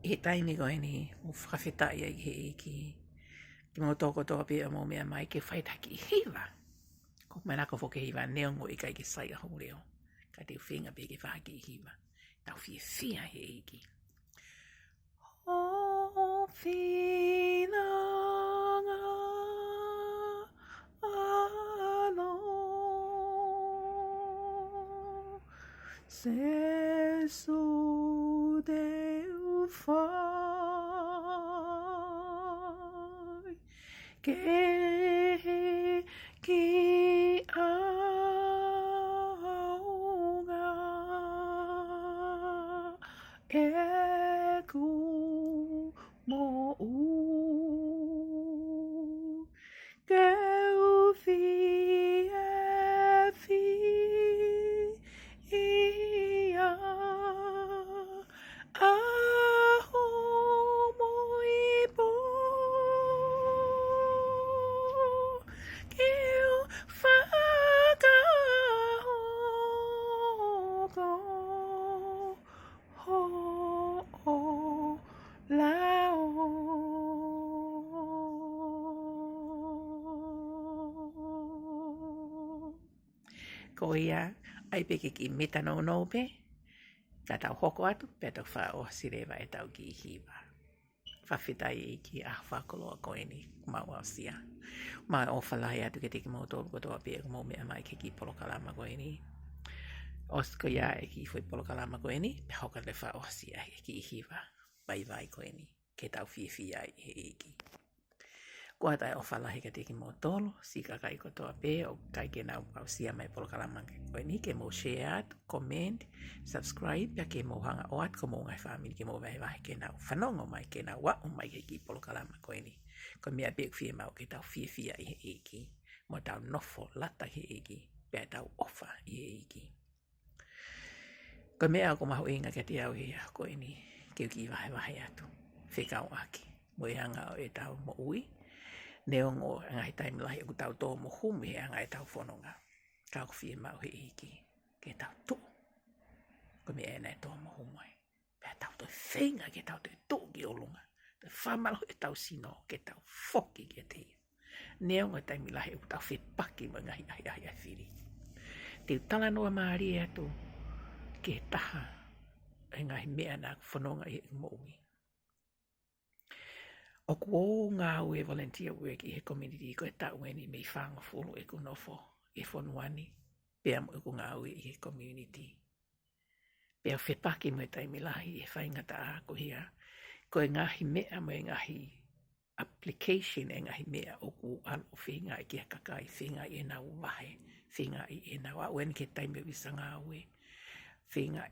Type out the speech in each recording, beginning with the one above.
I he taimi koe ni, mo whakawhetai ai he Eiki. Ki mo tōko tō pia mo mea mai ke whaitaki I hiwa. Ko mai nako fo ke hiwa neongo I kai ke sai a hōreo. Ka te whenga pe ke whaki I hiwa. Tau whia he Eiki. O whinanga alo se su de ufai ke ki aunga e ku mo u ke ufi e fi ia aho mo I po ke o fakahoko ho o lao ko ia ai peke ki meta no no pe ka tau hoko atu pe tau wha o sirewa e tau ki hiwa whawhetai I ki a whakoloa koe ni maua o sia mai o whalai atu ke teki mo tōru kotoa pe mo mea mai ke ki polokalama koe ni os ko ia e ki fwoi polokalama koe ni pe hoka le wha o sia e ki hiwa vai vai koe ni ke tau whiwhia I he Eiki. Kua tai o whalahi ka teki mo tolo, si ka kai kotoa pe o kai ke nau au sia mai polokalama koe ni ke mo share atu, comment, subscribe, ya ke mo hanga o atu ko mo ngai whamini ke mo vai vai ke nau whanongo mai ke nau wa o mai ke ki polokalama koe ni. Ko mea pek whia mau ke tau whiwhia I he Eiki, mo tau nofo lata he Eiki, pe tau ofa I he Eiki. Ko mea ko mahu inga ke te au hea koe ni, ke uki vahe vahe atu, whekau aki, mo I hanga o e tau mo ui, Neongo ngai taimi lahi aku tau tō mo humi he ngai tau whanonga. Ka ko whia mau he Eiki, ke tau tō. Ko mea e nei tō mo humai. Pea tau tō whenga ke tau tō tō ki olunga. Tō whamalo e tau sino ke tau whoki ke te ia. Neongo taimi lahi aku tau whepaki mo ngahi ahi ahi ahi whiri. Te tala noa maari e atu ke taha e ngahi mea nā whanonga I mo ui. O ko ngā ue volunteer work I he community ko e tau ni mei whanga wholo e ko nofo e whonuani pea mo e ko ngā ue I he community. Pea whepaki mo e taimi lahi e faingataa ko hia ko e ngahi mea mo e ngahi application e ngahi mea o ku alo whinga I ki kakai whinga I e nau wahe whinga I e nau a uen ke taimi wisa ngā ue whinga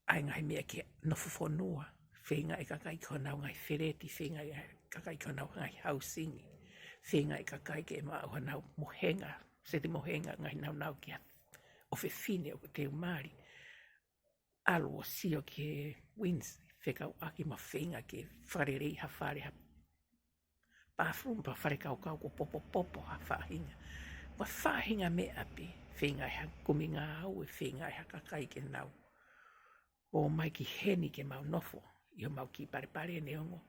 ai ngahi mea ke nofo whonua whenga I kakai ko nau ngai whereti, whenga I kakai ko nau ngai hausingi, whenga I kakai ke maa o nau mohenga, se te mohenga ngai nau kia o whiwhine o te umari. Alo o sio ke wins, whekau aki ma whenga ke wharerei ha whare ha bathroom pa whare kau ko popo ha whahinga. Ma whahinga me api, whenga I ha kuminga au e whenga I ha kakai ke nau. O mai ki heni ke mau nofo. Yo mau ki pare e neongo.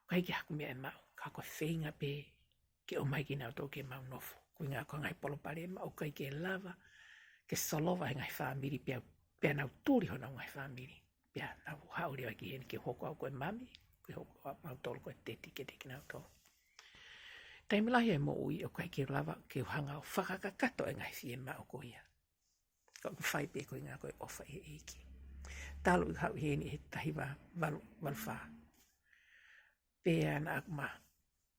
Kai ki haku mea e mau. Ka koe whenga pe ke o mai ki nau tō ke mau nofo. Kui ngā ko ngai polo pare e mau kai ke lava. Ke solova e ngai whamiri pia nau tūri ho nau ngai whamiri. Pia nau hauri ai ki heni ke hoko au koe mami. Ke hoko au mau tolo koe teti ke teki nau tō. Taimilahi e mo ui o kai ke lava ke hanga o whakakakato e ngai fie mau ko ia. Ka whai pe koe ngā koe ofa e Eiki. Talo I hau heni he tahiwa walwha. Pea na akuma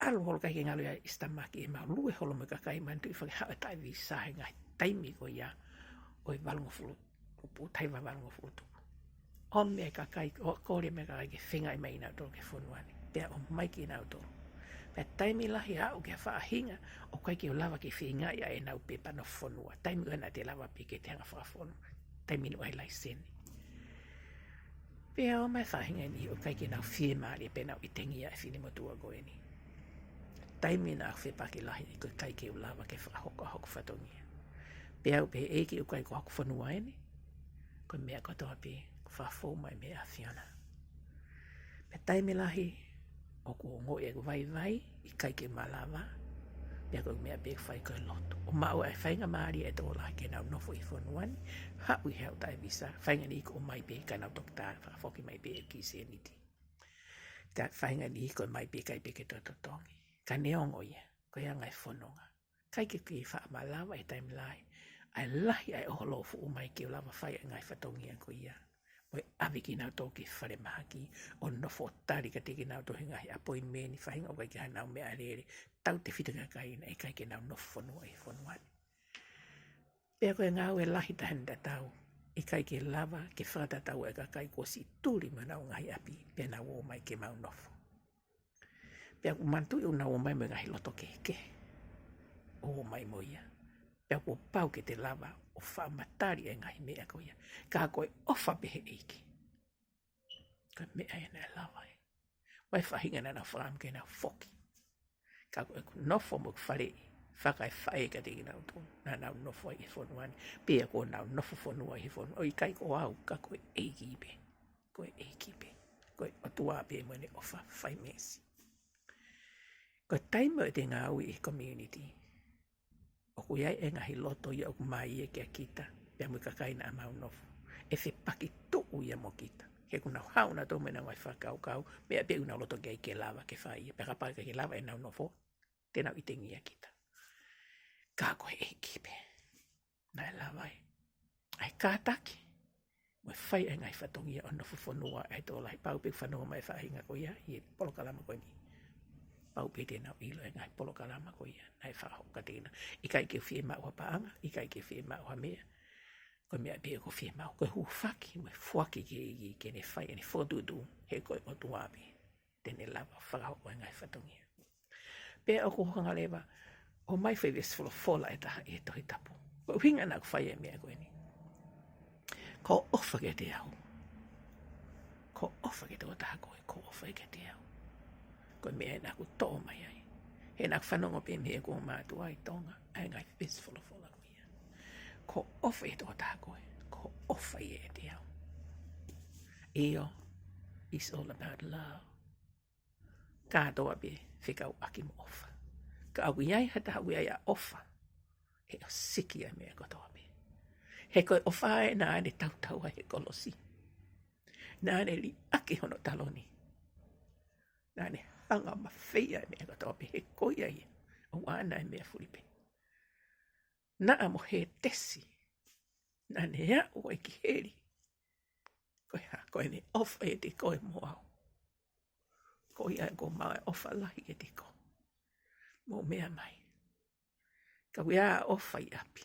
alo holo kai ke ngalu ia istamaki e mau lue holo me kakai mantu I whake hau e tai visahe ngai taimi ko ia oi walungo fulu tupu, taiwa walungo fulu tupu. O mea kakai, kore mea kakai ke whenga I mai nau tolo ke whonuani. Pea o mai ki nau tolo. Pea taimi lahi hau ke whaahinga o kai ke o lava ke whenga ia e nau pepa no whonua. Taimi ua na te lava pe ke te hanga whakawhonu. Taimi nu ai lai seni. Pea o mai whahinga ni o kai ke nau whie maari e pe nau I tengia e whini motua goe ni. Taimi nā whepaki lahi I koe kai ke o lava ke whakahoko fatongia. Pea o pe Eiki o kai ko haku whanua ene. Koe mea katoa pe whafo mai mea whiona. taimelahi o ko ngo e vai I kai ke malawa pia ko mea pe fai ko loto o mau ai fainga mari e to la ke na no foi fonuan ha we help tai visa fainga ni ko mai pe kana dokta fa foki mai pe ki se niti ta fainga ni ko mai pe kai pe ke to tongi ka neongo ia ko ia ngai fononga kai ke fa malawa e taimelahi ai lahi ai oholo fu mai ke lava fai ngai fatongia ko ia Oi aviki nau toki whare mahaki o nofo tari ka teki nau tohi ngahi appointment I whahinga o kai ki nau mea rere tau te whitanga kai na e kai ki nau nofo whanua I whanuani. Pea koe ngau e lahi tahanda tau I kai ki lava ke whata tau e ka kai ko si turi ma nau ngahi api pea nau o mai ke mau nofo. Pea ku mantu I nau o mai me ngahi loto ke o mai moia. Pea ko pau ke te lava o whaamatari e ngahi mea koia. Ka koe ofa pehe Eiki. Koe mea e nai lava e. Wai whahinga na whaam ke na foki. Ka koe ku nofo mo whare whakai whae ka teki nau tonu. Na nau nofo I whanuani. Pea ko nau nofo whanua I whanua. Oi kai ko au ka koe Eiki pe. Koe Eiki pe. Koe otua pe mwene ofa whai mesi. Koe taimo e te ngā ui I community. O ku iai e ngahi loto ia o ku mai e kia kita, pia mui kakaina a mau nofo. E whi paki tuu ia mo kita. He kuna hau na tō mena ngai whakau kau, mea pe una loto kia I ke lava ke whai ia. Pea kapaka ke lava e nau nofo, tēnau I tengi a kita. Ka koe Eiki pe. Nai lava e. Ai kātaki. Moi whai e ngai fatongia o nofo whanua e tō lai pau pe whanua mai whahinga ko ia, I polokalama koe ni. Pau pe tēnau ilo e ngai polokalama ko ia, nai whahoka tēnau. I kai ke whie mau paanga, I kai ke whie mau mea. Koe mea pia ko whie mau, koe huwhaki, moi fuaki ke ne whai, ne whotutu, he koe o tuapi. Tēne lava, whakahoko e ngai whatongia. Pea o ko hanga lewa, o mai whai vesfolo whola e taha e tohi tapu. Koe hinga nā ku whai e mea koe ni. Ko ofa ke te au. Ko ofa ke te o taha koe, ko ofa ke te au. Koe mea e nā ku tō mai ai. He nā ku whanongo pe mea ko mātua I tonga, ai ngai vesfolo whola ko ia. Ko ofa e tō taha koe, ko ofa I e te au. Eo, it's all about love. Ka toa pe, whikau aki mo ofa. Ka au iai hata hau iai a ofa, he o siki ai mea ko toa pe. He koe ofa e nā ane tautau ai he kolosi. Nā ane li aki hono taloni. Nā ane hanga ma whia e mea ko toa pe, he koi ai o wana e mea furipe. Nā amo he tesi. Nā ne ea o e ki heri. Koe ne ofa e te koe mo au. Ko ia ko mai ofa lahi e te ko. Mo mea mai. Ka wea ofa I api.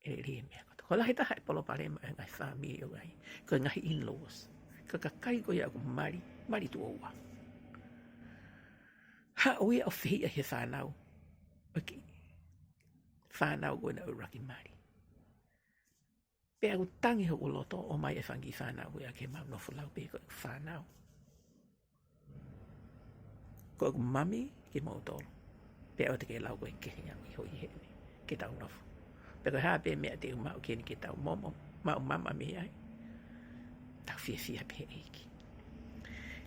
E rie mea koto. Ko lahi taha e polo parema e ngai whamiri o ngai. Ko ngai in-laws. Ka kakai ko ia ko mari tu oua. Ha o ia o whia he whanau. Ok. Whanau koe na uraki mari. Pea ku tangi ho loto o mai e whangi whanau ia ke mau nofu lau pe koe whanau. Koe ku mami ke mau tolo. Pea o te ke lau koe kehi au I hoi hene. Ke tau nofu. Pea koe haa pe mea te umau keni ke tau momo. Mau mama me ai. Tau fia pe Eiki.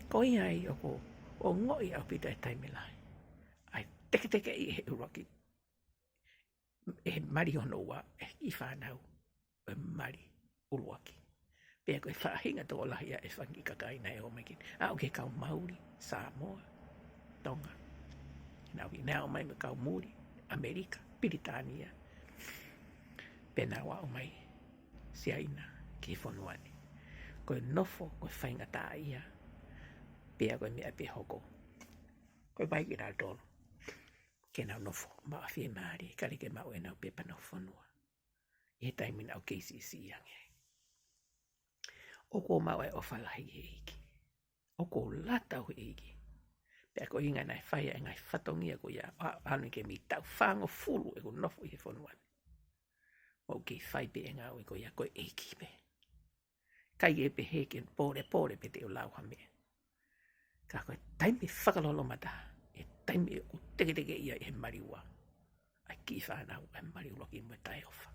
Koi ai o ko o ngoi au pita e taimelahi. Ai teke I he uraki. E mari ono ua I whanau. E mari uruaki. Pea koe whahinga tō lahi a e whangi kakaina e omekin. Au ke kau Mauri, Samoa, Tonga. Nau I nao mai me kau Muri, Amerika, Piritania. Pena wa o mai siaina ki whanuani. Koe nofo, koe faingataa ia. Pea koe mea pe hoko. Koe mai ki rā tolo. Ke nau nofo, maa whie maari, kari ke mau e nau pepa nau whanua. I he taimi nau KCC yange. Oko mau e ofalahi e Eiki. Oko lata o Eiki. Pea ko inga nai whaia e ngai fatongia ko ia. Anu ke mi tau whango fulu e ko nofo I he whanuani. O ke whai pe e ngau e ko ia koe Eiki pe. Kai e pe heke pore pe te o lau hamea. Ka koe taimi whakalolo mata. E taimi o teke ia e mariua. Ai ki whanau e mariulo ki mo tai ofa.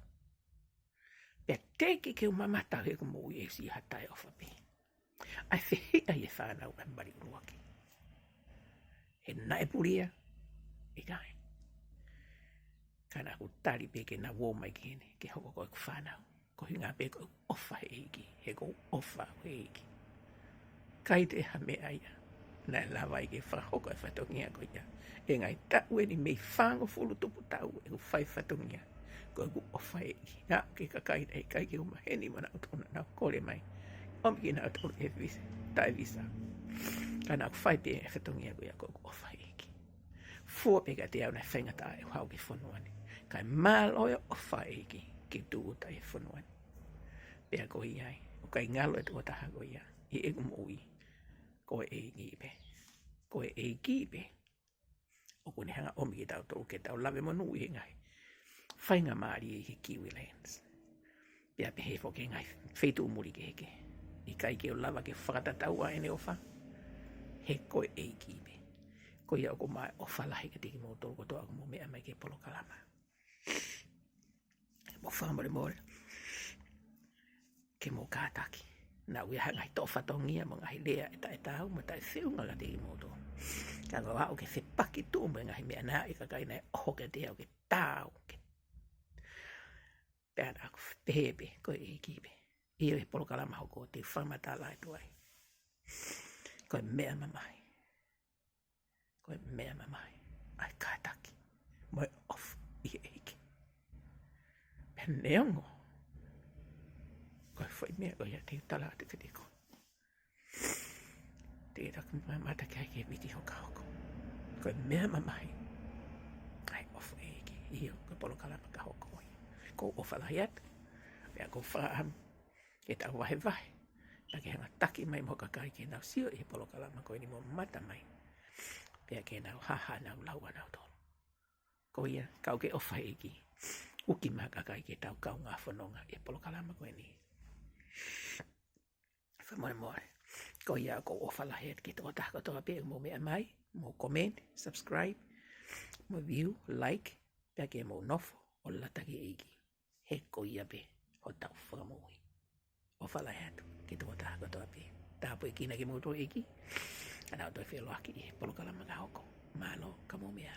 Pea teke ke umamatau he ko mo e si ha tai ofa pe. Ai whehia i e whanau e mari uruaki. He nae puria, e kai. Kana ku tari peke na wō mai ki hene, ke hoko koe ku whanau. Ko hinga pe ko ofa he Eiki, he ko ofa he Eiki. Kai te ha mea ia, na lawa i ke whahoko e fatongia ko ia. E ngai tau e ni mei whango fulu tupu tau e ku whai fatongia. Ko e ku ofa he Eiki. Nga ke kakai nei kai ke uma heni mana utona na kore mai. Omi ki na utona e visa, tai visa. Kana ku whai pe e fatongia ko ia ko ku ofa he Eiki. Fua peka te au na faingataa e hau ke whanuani. Kai māloia ofa he Eiki. Ki tūta e whanuani. Pea ko iai, o kai ngalo e tō taha ko ia, i e kumui, ko e kipe. Ko e kipe, o kone hanga omi ki tau tō ke tau lawe monu i ngai. Whainga maari i Kiwi Lands. Pea pe hefo ke ngai, wheitu umuri ke heke. I kai ke o lava ke whakatataua ene ofa, he ko e kipe. Ko ia o ko mai ofa lahi ka tiki mō tō ko tō ako mō mea mai ke polo kalama. Mo whamare more. Ke mō kātaki. Nā ui ha ngai tō fatongia mo ngai lea e tae tāu ma tae whiunga ka teki mō tō. Ka ngā wao ke whipaki tū mo ngai mea nā e kakai nei oho ke te au ke tāu. Pea nā ku pehepe ko e kipe. Ia e polo kalama hoko te whamata lai tuai. Ko e mea mamai. Ko e mea mamai. Ai kātaki. Mo e off i e Eiki. Pea neongo. Ko e whai mea ko ia te utala te whitiko. Te taku mata kai ke witi hoka hoko. Ko e mea mamai. Ai off e Eiki. Ia ko polo kalama ka hoko. Ko ofa lahi atu. Pea ko whaam. Ke tau wahe wahe. Ta ke hanga taki mai mo kakai ke nau sio i polo kalama ko ni mo mata mai. Pea ke nau haha nau laua nau tolo. Ko ia kau ke ofa Eiki. Uki ma kakai ke tau kau ngā whanonga i polo kalama ko ni. Whamore more. Ko ia ko ofa lahi atu ki tō tako tō pia mo mea mai. Mo comment, subscribe, mo view, like. Pea ke mo nofo o lataki Eiki. He ko ia pe ho tau whakamui. Ofa lahi atu ki tō tako tō pia. Tāpo i kina ki mo tō Eiki. Anau toi whialoaki i polo kalama ka hoko. Malo ka mo mea.